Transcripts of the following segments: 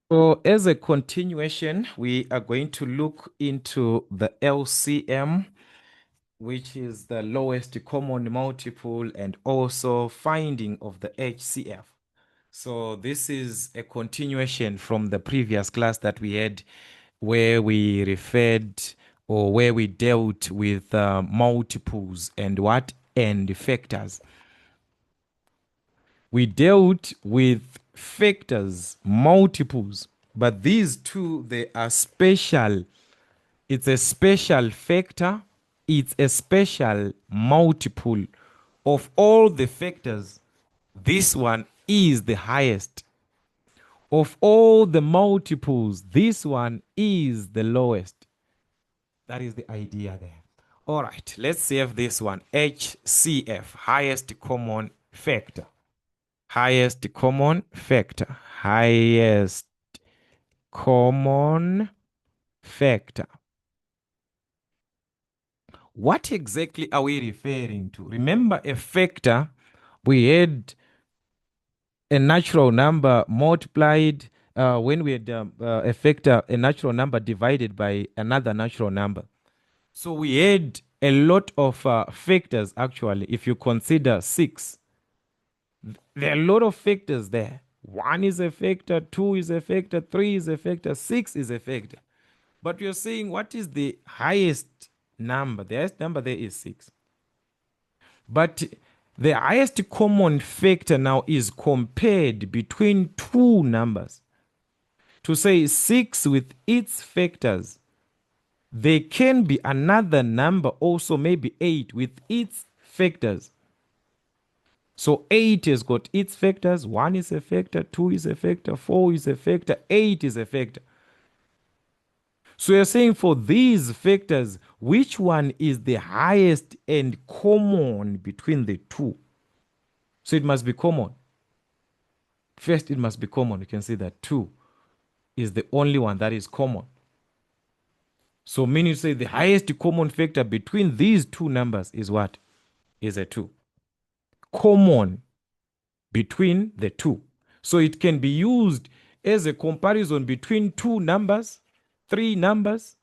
So, as a continuation, we are going to look into the LCM, which is the lowest common multiple, and also finding of the HCF. So, this is a continuation from the previous class that we had, where we referred or where we dealt with multiples and what and factors. We dealt with factors, multiples, but these two, they are special. It's a special factor, it's a special multiple. Of all the factors, this one is the highest. Of all the multiples, this one is the lowest. That is the idea there. All right, let's save this one. HCF, highest common factor. Highest common factor. Highest common factor. What exactly are we referring to? Remember, a factor, we had a natural number multiplied when we had a factor, a natural number divided by another natural number. So we had a lot of factors actually. If you consider 6, there are a lot of factors there. 1 is a factor, 2 is a factor, 3 is a factor, 6 is a factor. But you're saying what is the highest number? The highest number there is 6. But the highest common factor now is compared between two numbers. To say 6 with its factors, there can be another number also, maybe 8 with its factors. So 8 has got its factors. 1 is a factor, 2 is a factor, 4 is a factor, 8 is a factor. So you're saying for these factors, which one is the highest and common between the two? So it must be common. First, it must be common. You can see that 2 is the only one that is common. So meaning you say the highest common factor between these two numbers is what? Is a 2. Common between the two. So it can be used as a comparison between two numbers, three numbers,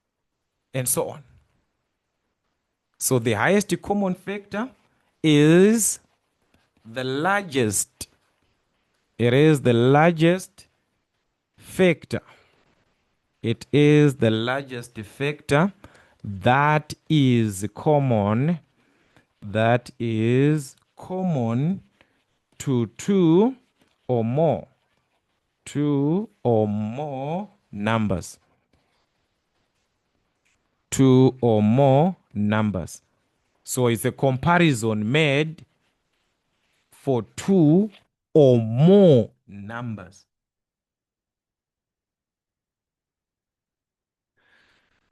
and so on. So the highest common factor is the largest. It is the largest factor. It is the largest factor that is common. That is common to two or more. Two or more numbers. Two or more numbers. So it's a comparison made for two or more numbers.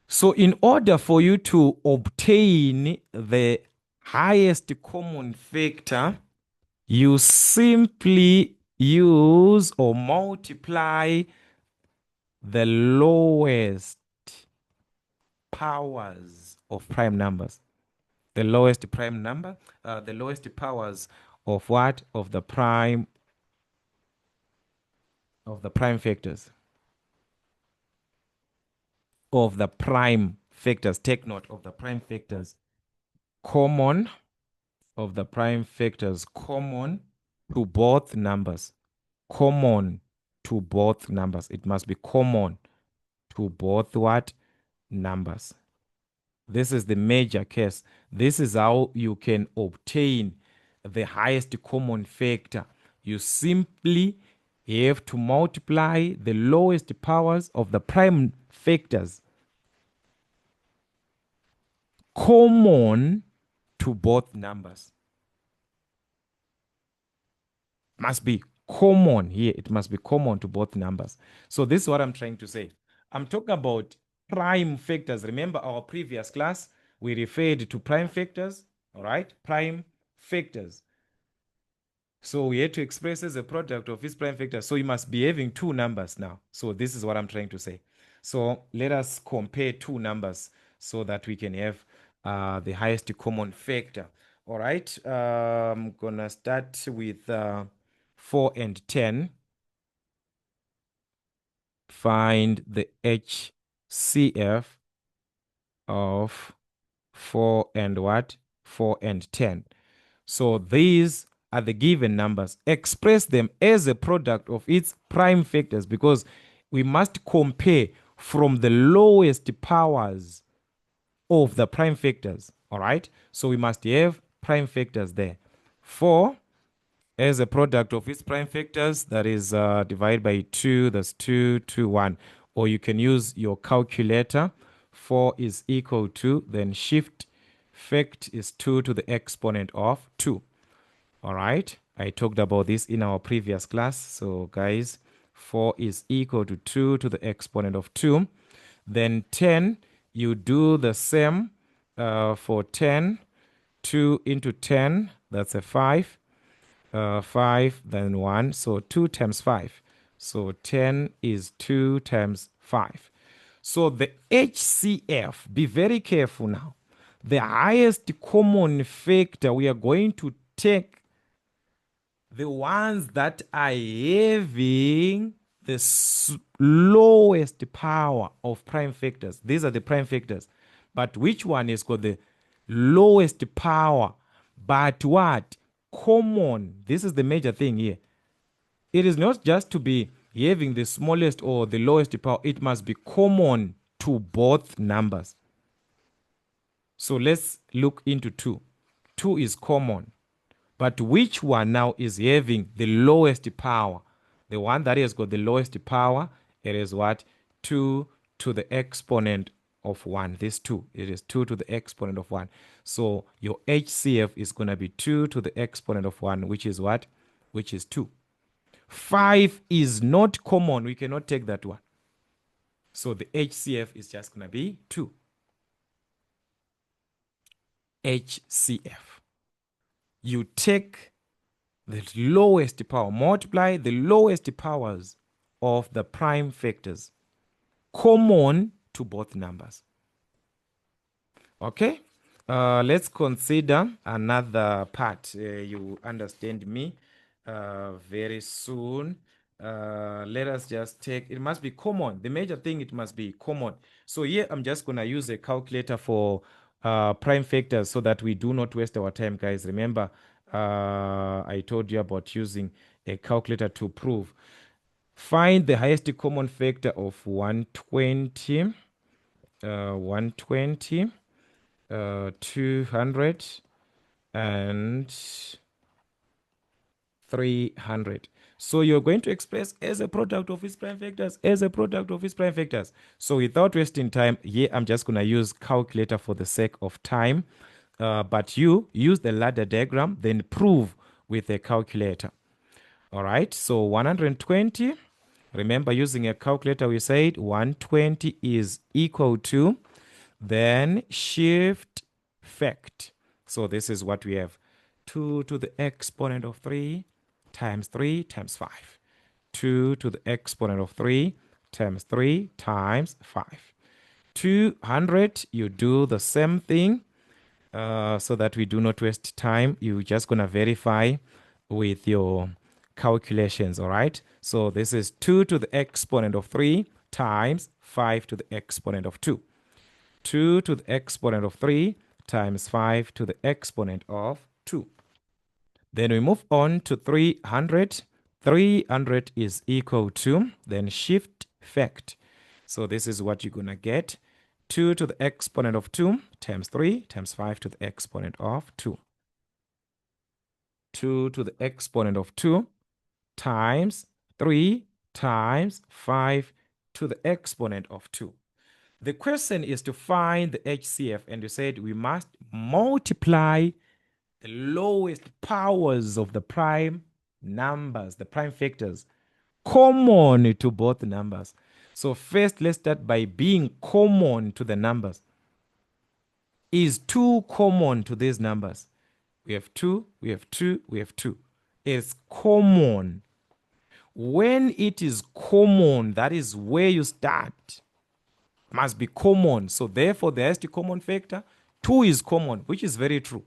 So in order for you to obtain the highest common factor, you simply use or multiply the lowest powers of prime numbers. The lowest prime number, the lowest powers of what? Of the prime factors. Of the prime factors. Take note of the prime factors. Common of the prime factors. Common to both numbers. Common to both numbers. It must be common to both what? Numbers. This is the major case. This is how you can obtain the highest common factor. You simply have to multiply the lowest powers of the prime factors common to both numbers. Must be common here. It must be common to both numbers. So this is what I'm trying to say. I'm talking about prime factors. Remember our previous class, we referred to prime factors, all right? Prime factors. So we had to express as a product of its prime factors. So you must be having two numbers now. So this is what I'm trying to say. So let us compare two numbers so that we can have the highest common factor. All right. I'm going to start with 4 and 10. find the HCF of 4 and what? 4 and 10. So these are the given numbers. Express them as a product of its prime factors because we must compare from the lowest powers of the prime factors. All right. So we must have prime factors there. 4 as a product of its prime factors, that is divided by 2, that's 2, 2, 1. Or you can use your calculator. 4 is equal to, then shift fact is 2 to the exponent of 2. All right. I talked about this in our previous class. So guys, 4 is equal to 2 to the exponent of 2. Then 10, you do the same for 10. 2 into 10, that's a 5. 5, then 1. So 2 times 5. So 10 is 2 times 5. So the HCF, be very careful now. The highest common factor, we are going to take the ones that are having the lowest power of prime factors. These are the prime factors. But which one is got the lowest power? But what? Common. This is the major thing here. It is not just to be having the smallest or the lowest power. It must be common to both numbers. So let's look into 2. 2 is common. But which one now is having the lowest power? The one that has got the lowest power, it is what? 2 to the exponent of 1. This 2. It is 2 to the exponent of 1. So your HCF is going to be 2 to the exponent of 1, which is what? Which is 2. 5 is not common. We cannot take that one. So the HCF is just going to be 2. HCF. You take the lowest power, multiply the lowest powers of the prime factors, common to both numbers. Okay, let's consider another part. You understand me very soon. Let us just take, it must be common. The major thing, it must be common. So here I'm just going to use a calculator for prime factors so that we do not waste our time, guys. Remember, I told you about using a calculator to prove. Find the highest common factor of 120, 200, and 300. So you're going to express as a product of its prime factors, as a product of its prime factors. So without wasting time, here I'm just going to use calculator for the sake of time. But you use the ladder diagram, then prove with a calculator. All right, so 120. Remember, using a calculator, we said 120 is equal to, then shift fact. So this is what we have. 2 to the exponent of 3 times 3 times 5. 2 to the exponent of 3 times 3 times 5. 200, you do the same thing so that we do not waste time. You're just going to verify with your calculations, all right? So this is 2 to the exponent of 3 times 5 to the exponent of 2. 2 to the exponent of 3 times 5 to the exponent of 2. Then we move on to 300. 300 is equal to, then shift fact. So this is what you're going to get. 2 to the exponent of 2 times 3 times 5 to the exponent of 2. 2 to the exponent of 2 times 3 times 5 to the exponent of 2. The question is to find the HCF, and you said we must multiply the lowest powers of the prime numbers, the prime factors, common to both numbers. So first, let's start by being common to the numbers. Is 2 common to these numbers? We have 2, we have 2, we have 2. It's common. When it is common, that is where you start. Must be common. So therefore, the highest common factor, 2 is common, which is very true.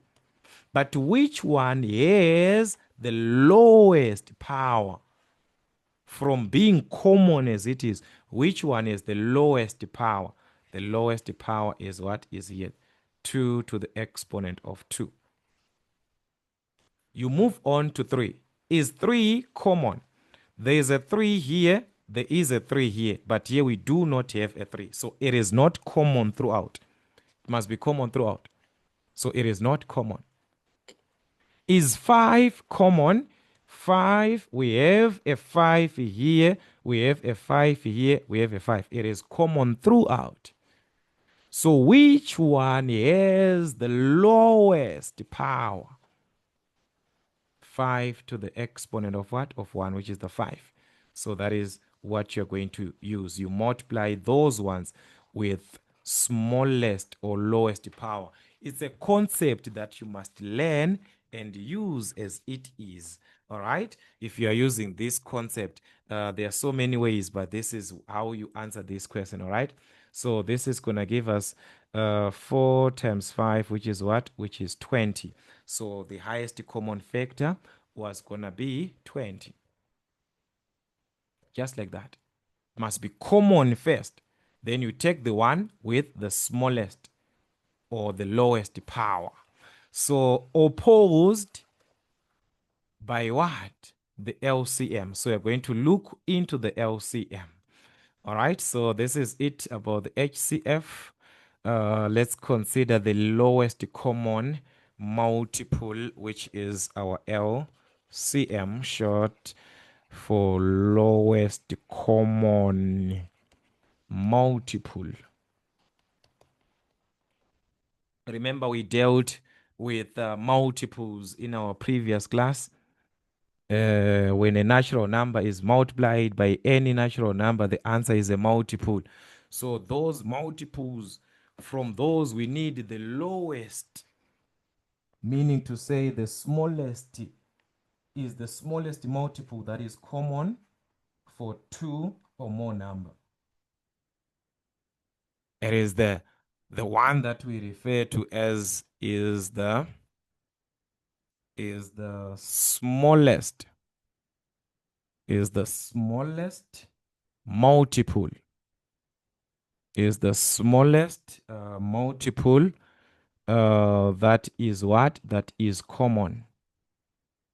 But which one has the lowest power? from being common as it is, which one is the lowest power? The lowest power is what is here? 2 to the exponent of 2. You move on to 3. Is 3 common? There is a 3 here. There is a 3 here. But here we do not have a 3. So it is not common throughout. It must be common throughout. So it is not common. Is 5 common? 5, we have a 5 here. We have a 5 here. We have a 5. It is common throughout. So which one has the lowest power? 5 to the exponent of what? Of 1, which is the 5. So that is what you're going to use. You multiply those ones with smallest or lowest power. It's a concept that you must learn and use as it is. All right. If you are using this concept, there are so many ways, but this is how you answer this question. All right. So this is going to give us 4 times 5, which is what? Which is 20. So the highest common factor was going to be 20. Just like that. Must be common first. Then you take the one with the smallest or the lowest power. So opposed by what? The LCM. So you're going to look into the LCM. All right. So this is it about the HCF. Let's consider the lowest common multiple, which is our LCM, short for lowest common multiple. Remember, we dealt with multiples in our previous class. When a natural number is multiplied by any natural number, the answer is a multiple. So those multiples, from those we need the lowest, meaning to say the smallest is the smallest multiple that is common for 2 or more number. It is the one that we refer to as is the smallest multiple is the smallest multiple that is what? That is common.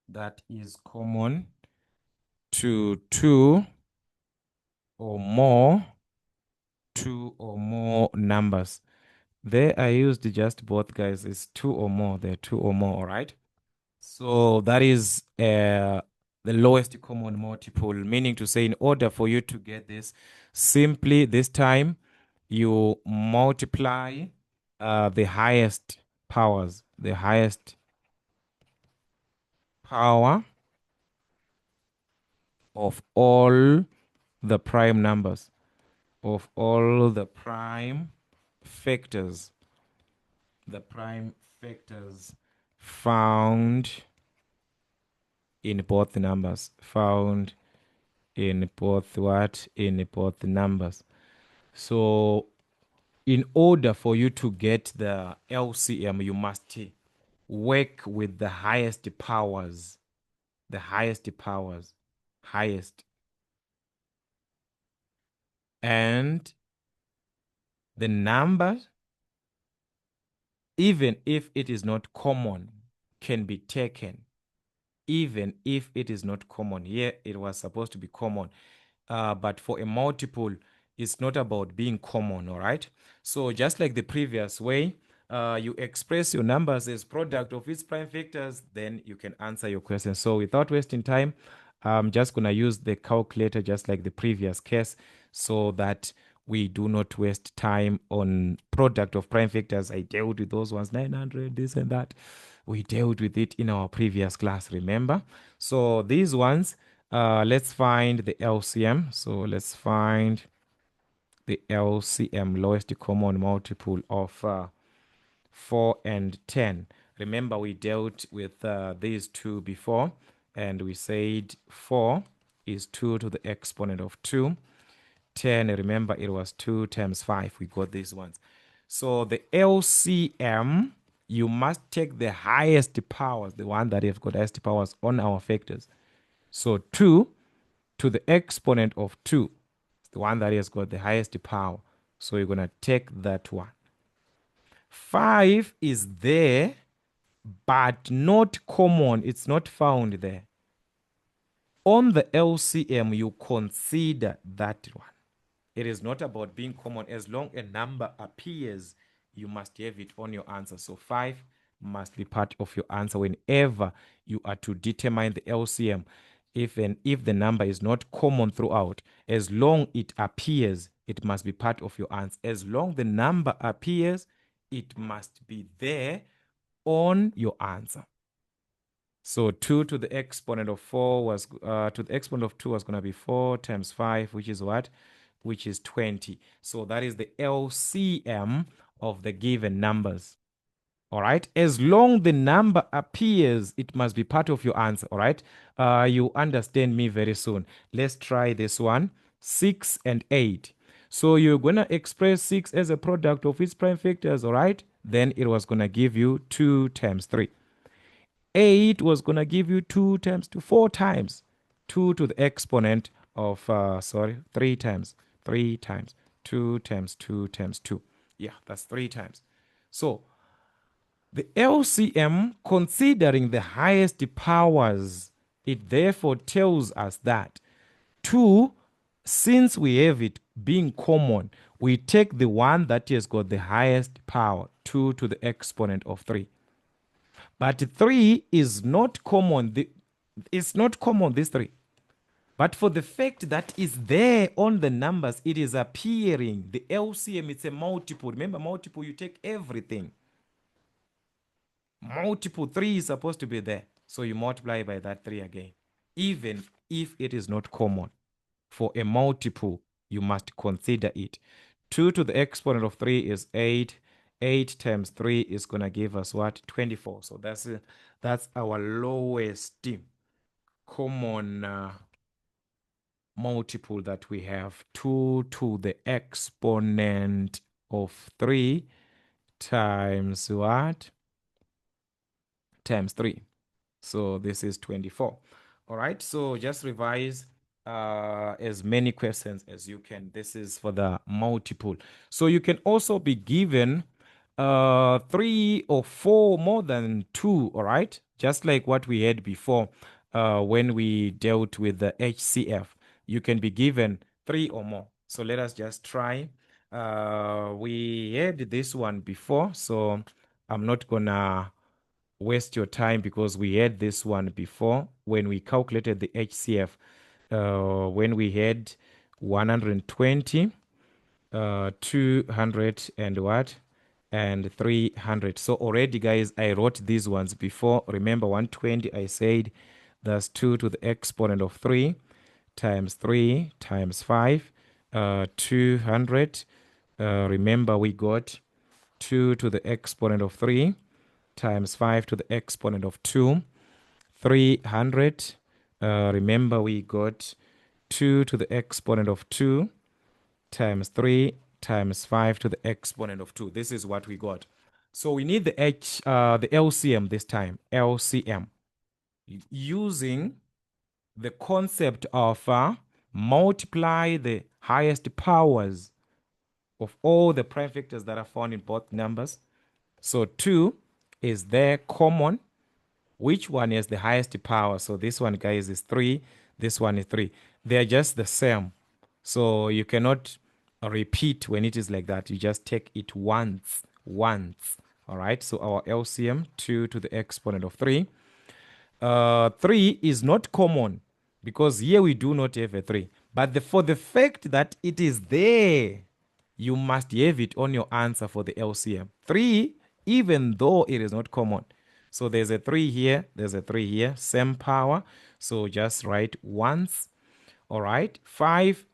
That is common to 2 or more numbers. There I used just both, guys. It's 2 or more. They're 2 or more, all right? So that is the lowest common multiple, meaning to say in order for you to get this, simply this time you multiply the highest powers, the highest power of all the prime numbers, of all the prime factors, found in both numbers, found in both what? In both numbers. So in order for you to get the LCM, you must work with the highest powers, highest. And the number, even if it is not common, can be taken. Even if it is not common. Here it was supposed to be common. But for a multiple, it's not about being common, all right? So just like the previous way, you express your numbers as product of its prime factors, then you can answer your question. So without wasting time, I'm just going to use the calculator just like the previous case so that we do not waste time on product of prime factors. I dealt with those ones, 900, this and that. We dealt with it in our previous class, remember? So these ones, let's find the LCM. So let's find the LCM, lowest common multiple of 4 and 10. Remember, we dealt with these two before, and we said 4 is 2 to the exponent of 2. 10, remember, it was 2 times 5. We got these ones. So the LCM, you must take the highest powers, the one that have got highest powers on our factors. So 2 to the exponent of 2. It's the one that has got the highest power. So you're going to take that one. 5 is there, but not common. It's not found there. On the LCM, you consider that one. It is not about being common. As long a number appears, you must have it on your answer. So 5 must be part of your answer whenever you are to determine the LCM. Even if the number is not common throughout, as long it appears, it must be part of your answer. As long the number appears, it must be there on your answer. So 2 to the exponent of 4 was, to the exponent of 2 was going to be 4 times 5, which is what? Which is 20. So that is the LCM of the given numbers. All right. As long the number appears, it must be part of your answer. All right. You understand me very soon. Let's try this one. 6 and 8. So you're going to express 6 as a product of its prime factors. All right. Then it was going to give you 2 times 3. 8 was going to give you 2 times 2, 4 times 2 to the exponent of, 3 times 2 times 2 times 2. Yeah, that's 3 times. So the LCM, considering the highest powers, it therefore tells us that 2, since we have it being common, we take the one that has got the highest power, 2 to the exponent of 3. But 3 is not common. It's not common, this 3. But for the fact that is there on the numbers, it is appearing. The LCM, it's a multiple. Remember, multiple, you take everything. Multiple 3 is supposed to be there. So you multiply by that 3 again. Even if it is not common. For a multiple, you must consider it. 2 to the exponent of 3 is 8. 8 times 3 is going to give us what? 24. So that's our lowest common multiple that we have. 2 to the exponent of 3 times what? Times 3. So this is 24. All right. So just revise as many questions as you can. This is for the multiple. So you can also be given 3 or 4 more than 2. All right. Just like what we had before when we dealt with the HCF. You can be given 3 or more. So let us just try. We had this one before. So I'm not gonna waste your time because we had this one before when we calculated the HCF, when we had 120, 200 and what? And 300. So already, guys, I wrote these ones before. Remember, 120, I said that's 2 to the exponent of 3 times 3 times 5, 200. Remember, we got 2 to the exponent of 3 times 5 to the exponent of 2, 300. Remember, we got 2 to the exponent of 2 times 3 times 5 to the exponent of 2. This is what we got. So we need the LCM this time, LCM, using the concept of multiply the highest powers of all the prime factors that are found in both numbers. So 2 is there common. Which one has the highest power? So this one, guys, is 3. This one is 3. They're just the same. So you cannot repeat when it is like that. You just take it once. All right. So our LCM, 2 to the exponent of 3. 3 is not common because here we do not have a 3. But for the fact that it is there, you must have it on your answer for the LCM. 3, even though it is not common. So there's a 3 here, there's a 3 here, same power. So just write once. All right. 5,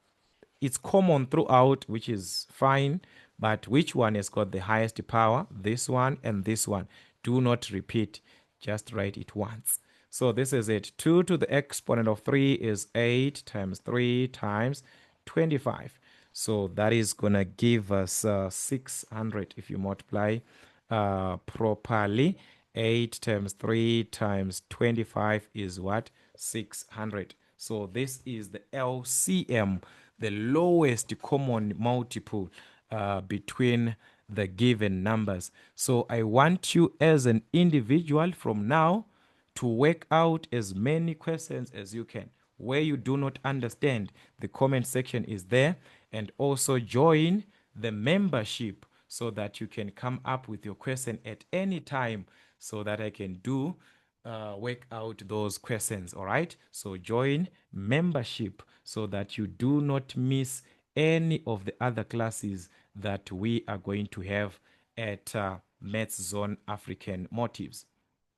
it's common throughout, which is fine. But which one has got the highest power? This one and this one. Do not repeat. Just write it once. So this is it. 2 to the exponent of 3 is 8 times 3 times 25. So that is going to give us 600 if you multiply properly. 8 times 3 times 25 is what? 600. So this is the LCM, the lowest common multiple between the given numbers. So I want you as an individual from now to work out as many questions as you can. Where you do not understand, the comment section is there, and also join the membership so that you can come up with your question at any time so that I can do work out those questions. All right, so join membership so that you do not miss any of the other classes that we are going to have at Maths Zone African Motives.